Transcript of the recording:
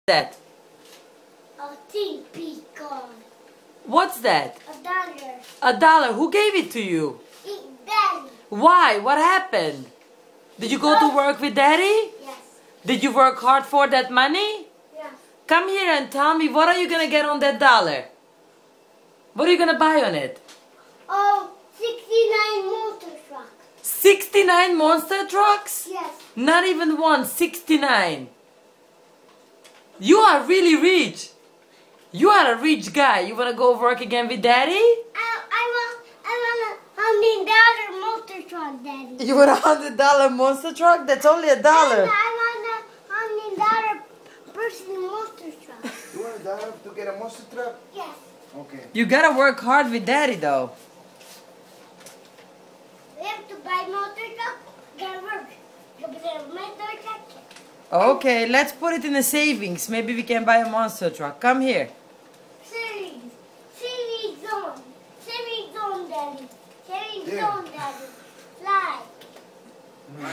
that? A tin pecan. What's that? $1. $1. Who gave it to you? Daddy. Why? What happened? Did you go to work with Daddy? Yes. Did you work hard for that money? Yes. Come here and tell me, what are you gonna get on that $1? What are you gonna buy on it? Oh, 69 monster truck. 69 monster trucks? Yes. Not even one, 69. You are really rich. You are a rich guy. You wanna go work again with Daddy? I want $100 monster truck, Daddy. You want $100 monster truck? That's only $1. I want $100 personal monster truck. You want $1 to get a monster truck? Yes. Okay. You gotta work hard with Daddy though. We have to buy monster truck. Gotta work. Gotta buy a monster truck. Okay, let's put it in the savings. Maybe we can buy a monster truck. Come here. Savings. Savings zone. Savings zone, Daddy. Savings Yeah. zone, Daddy. Fly.